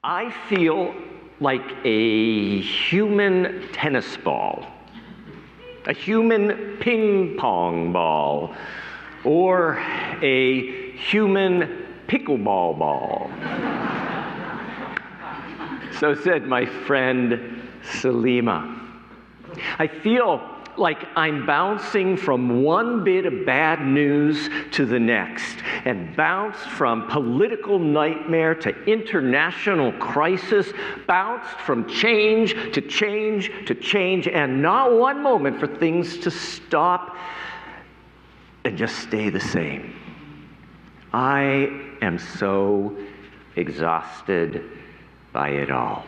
I feel like a human tennis ball, a human ping pong ball, or a human pickleball ball. So said my friend Salima. I feel like I'm bouncing from one bit of bad news to the next, and bounced from political nightmare to international crisis, bounced from change to change to change, and not one moment for things to stop and just stay the same. I am so exhausted by it all,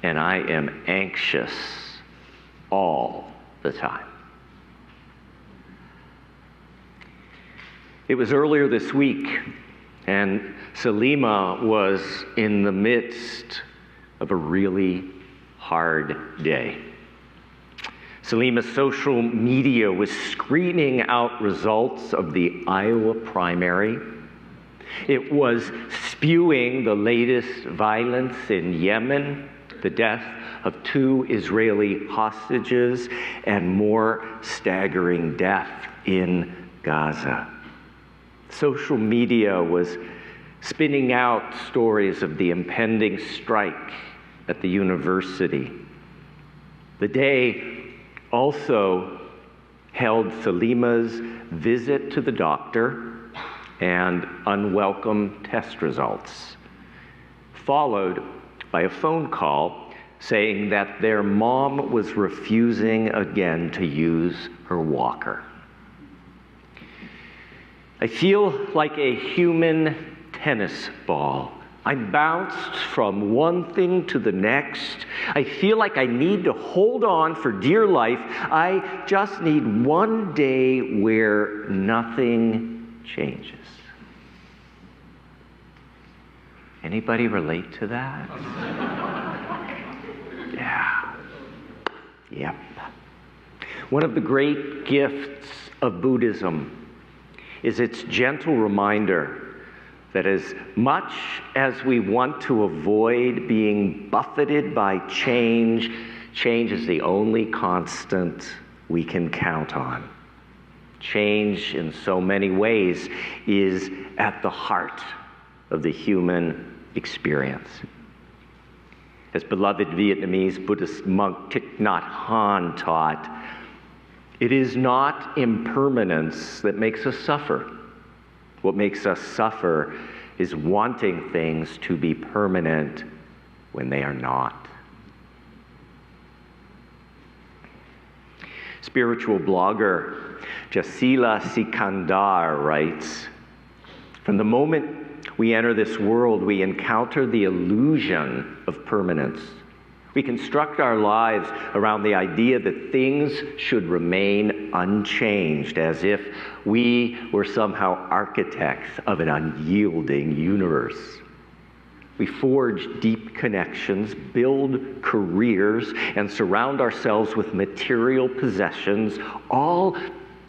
and I am anxious all the time. It was earlier this week, and Salima was in the midst of a really hard day. Salima's social media was screaming out results of the Iowa primary. It was spewing the latest violence in Yemen, the death of 2 Israeli hostages, and more staggering death in Gaza. Social media was spinning out stories of the impending strike at the university. The day also held Salima's visit to the doctor and unwelcome test results, followed by a phone call saying that their mom was refusing again to use her walker. I feel like a human tennis ball. I'm bounced from one thing to the next. I feel like I need to hold on for dear life. I just need one day where nothing changes. Anybody relate to that? Yeah. Yep. One of the great gifts of Buddhism is its gentle reminder that as much as we want to avoid being buffeted by change, change is the only constant we can count on. Change in so many ways is at the heart of the human experience. As beloved Vietnamese Buddhist monk Thich Nhat Hanh taught, it is not impermanence that makes us suffer. What makes us suffer is wanting things to be permanent when they are not. Spiritual blogger Jasila Sikandar writes, "From the moment we enter this world, we encounter the illusion of permanence. We construct our lives around the idea that things should remain unchanged, as if we were somehow architects of an unyielding universe. We forge deep connections, build careers, and surround ourselves with material possessions, all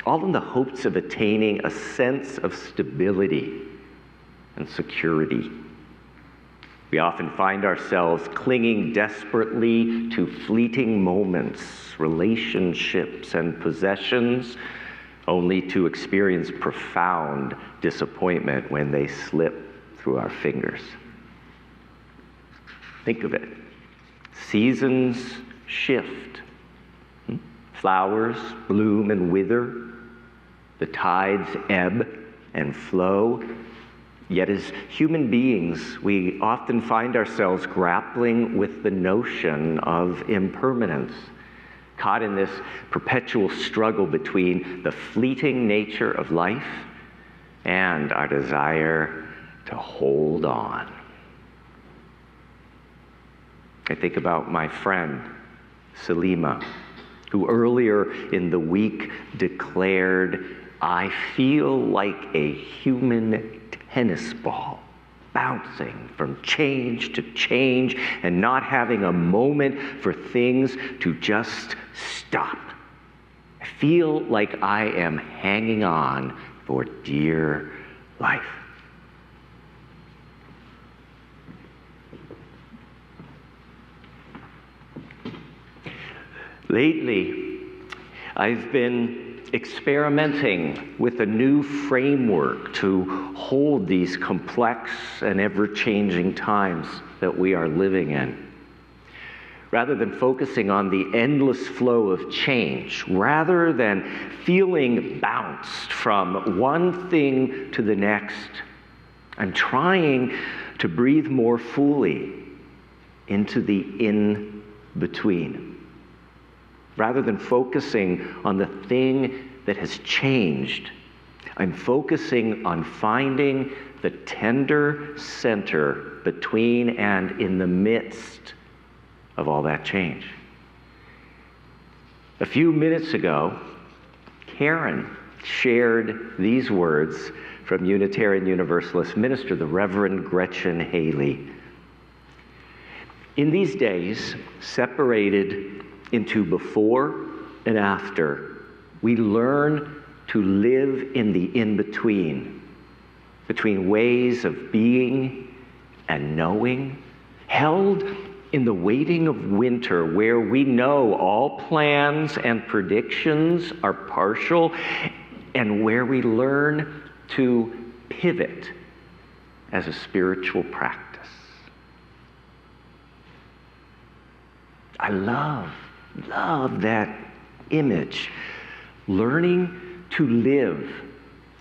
in the hopes of attaining a sense of stability and security. We often find ourselves clinging desperately to fleeting moments, relationships, and possessions, only to experience profound disappointment when they slip through our fingers." Think of it. Seasons shift. Flowers bloom and wither. The tides ebb and flow. Yet as human beings, we often find ourselves grappling with the notion of impermanence, caught in this perpetual struggle between the fleeting nature of life and our desire to hold on. I think about my friend, Salima, who earlier in the week declared, "I feel like a human tennis ball, bouncing from change to change and not having a moment for things to just stop. I feel like I am hanging on for dear life." Lately, I've been experimenting with a new framework to hold these complex and ever-changing times that we are living in. Rather than focusing on the endless flow of change, rather than feeling bounced from one thing to the next, I'm trying to breathe more fully into the in-between. Rather than focusing on the thing that has changed, I'm focusing on finding the tender center between and in the midst of all that change. A few minutes ago, Karen shared these words from Unitarian Universalist minister, the Reverend Gretchen Haley. In these days, separated into before and after, we learn to live in the in-between, between ways of being and knowing, held in the waiting of winter, where we know all plans and predictions are partial, and where we learn to pivot as a spiritual practice. I love that image. Learning to live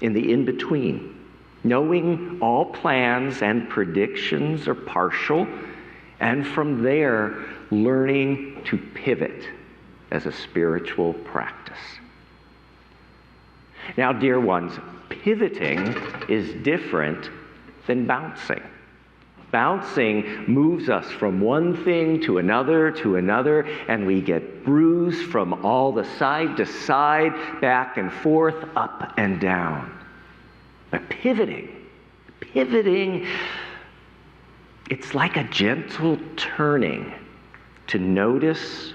in the in-between, knowing all plans and predictions are partial, and from there, learning to pivot as a spiritual practice. Now, dear ones, pivoting is different than bouncing. Bouncing moves us from one thing to another, and we get bruised from all the side to side, back and forth, up and down. But pivoting, it's like a gentle turning to notice,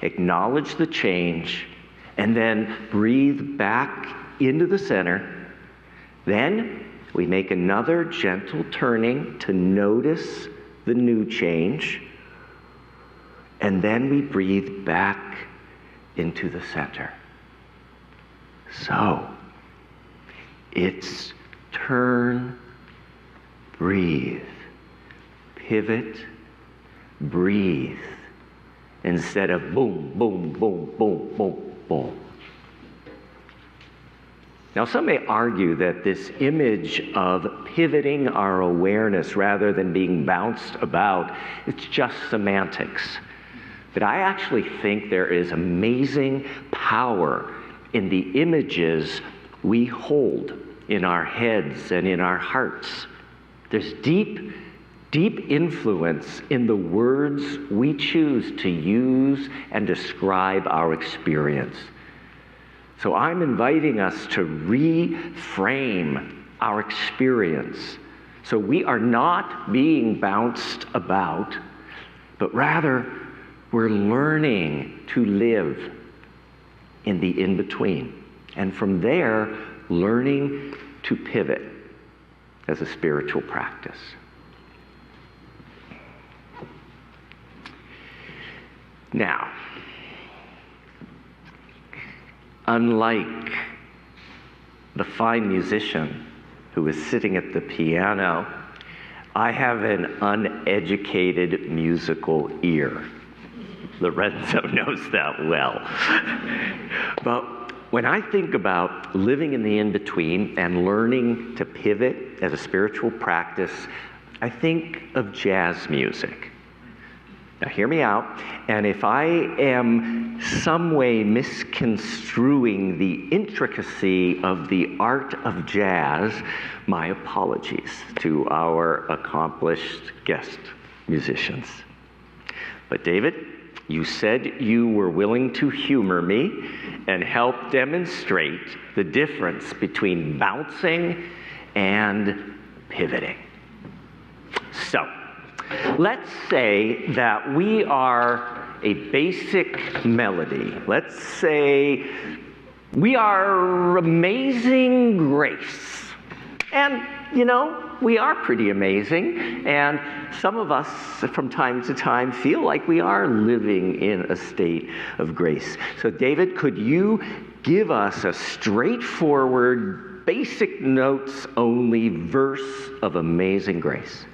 acknowledge the change, and then breathe back into the center. Then we make another gentle turning to notice the new change, and then we breathe back into the center. So, it's turn, breathe, pivot, breathe, instead of boom, boom, boom, boom, boom, boom. Now, some may argue that this image of pivoting our awareness rather than being bounced about, it's just semantics. But I actually think there is amazing power in the images we hold in our heads and in our hearts. There's deep influence in the words we choose to use and describe our experience. So I'm inviting us to reframe our experience. So we are not being bounced about, but rather we're learning to live in the in-between. And from there, learning to pivot as a spiritual practice. Now, unlike the fine musician who is sitting at the piano, I have an uneducated musical ear. Lorenzo knows that well. But when I think about living in the in-between and learning to pivot as a spiritual practice, I think of jazz music. Now hear me out, and if I am some way misconstruing the intricacy of the art of jazz, my apologies to our accomplished guest musicians. But David, you said you were willing to humor me and help demonstrate the difference between bouncing and pivoting. So, let's say that we are a basic melody. Let's say we are Amazing Grace. And, we are pretty amazing. And some of us, from time to time, feel like we are living in a state of grace. So, David, could you give us a straightforward, basic notes only verse of amazing grace?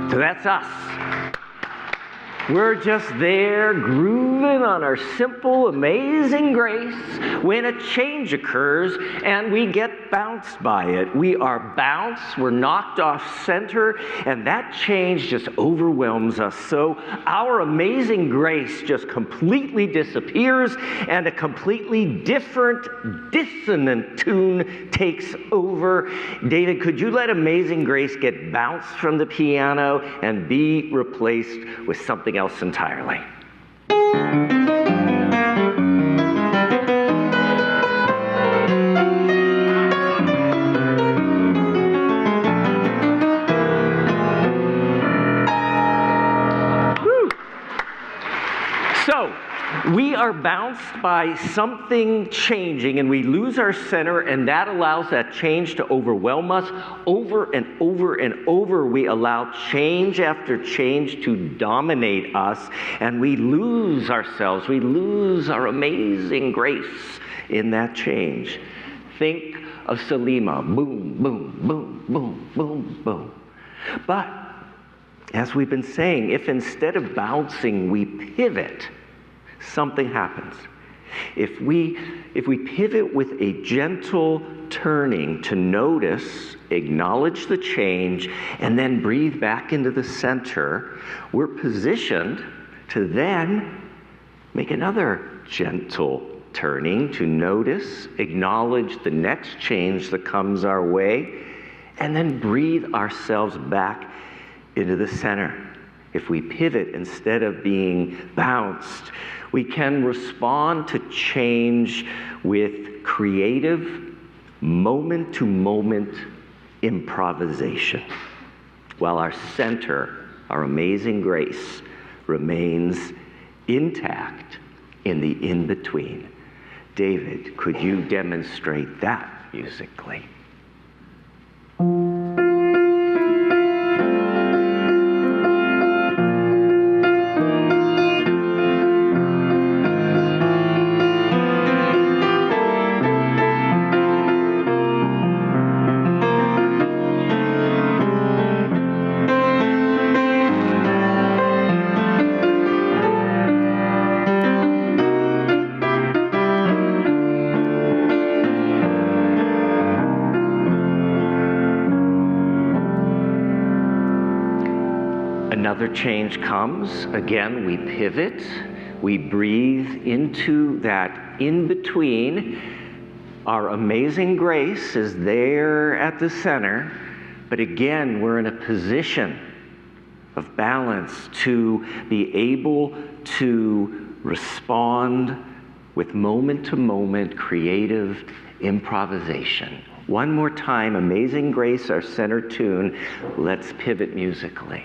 So that's us. We're just there grooving on our simple, amazing grace when a change occurs and we get bounced by it. We are bounced, we're knocked off center, and that change just overwhelms us. So our amazing grace just completely disappears and a completely different, dissonant tune takes over. David, could you let amazing grace get bounced from the piano and be replaced with something else entirely? So, we are bounced by something changing and we lose our center, and that allows that change to overwhelm us. Over and over and over, we allow change after change to dominate us, and we lose ourselves. We lose our amazing grace in that change. Think of Selima. Boom, boom, boom, boom, boom, boom. But, as we've been saying, if instead of bouncing, we pivot, something happens. If we pivot with a gentle turning to notice, acknowledge the change, and then breathe back into the center, we're positioned to then make another gentle turning to notice, acknowledge the next change that comes our way, and then breathe ourselves back into the center. If we pivot instead of being bounced, we can respond to change with creative, moment-to-moment improvisation, while our center, our amazing grace, remains intact in the in-between. David, could you demonstrate that musically? Another change comes. Again, we pivot. We breathe into that in-between. Our amazing grace is there at the center, but again, we're in a position of balance to be able to respond with moment-to-moment creative improvisation. One more time, Amazing Grace, our center tune. Let's pivot musically.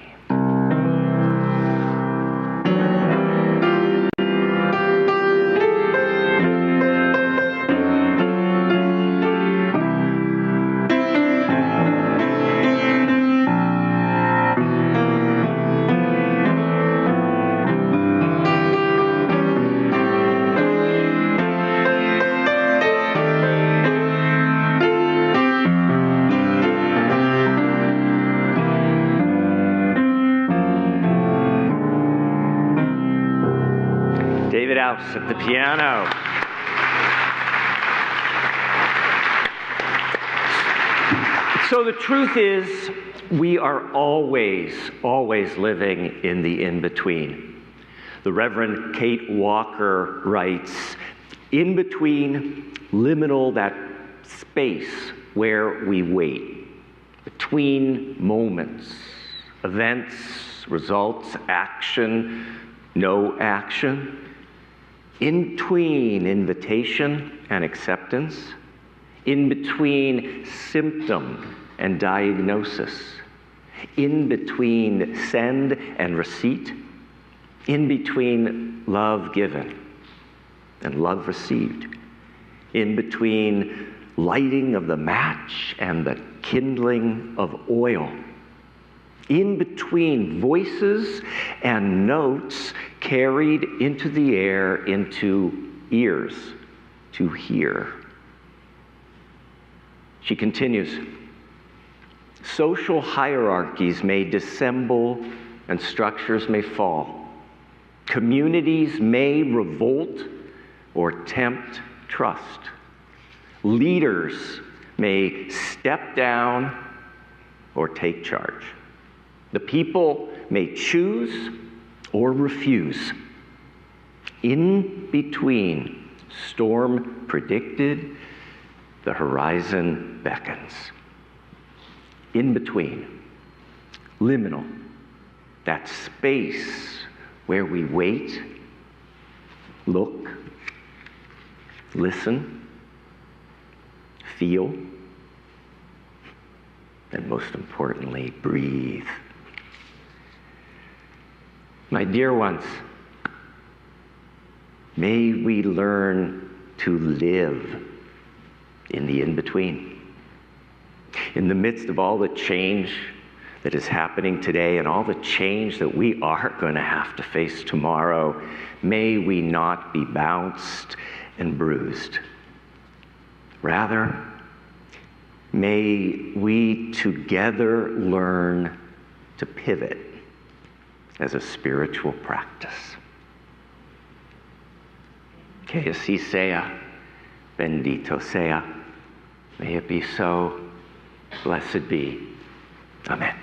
At the piano. So the truth is, we are always living in the in-between. The Reverend Kate Walker writes, in between, liminal, that space where we wait, between moments, events, results, action, no action, in between invitation and acceptance, in between symptom and diagnosis, in between send and receipt, in between love given and love received, in between lighting of the match and the kindling of oil, in between voices and notes carried into the air, into ears to hear. She continues, social hierarchies may dissemble and structures may fall. Communities may revolt or tempt trust. Leaders may step down or take charge. The people may choose or refuse. In between, storm predicted, the horizon beckons. In between, liminal, that space where we wait, look, listen, feel, and most importantly, breathe. My dear ones, may we learn to live in the in-between. In the midst of all the change that is happening today and all the change that we are going to have to face tomorrow, may we not be bounced and bruised. Rather, may we together learn to pivot as a spiritual practice. Que así sea, bendito sea. May it be so, blessed be. Amen.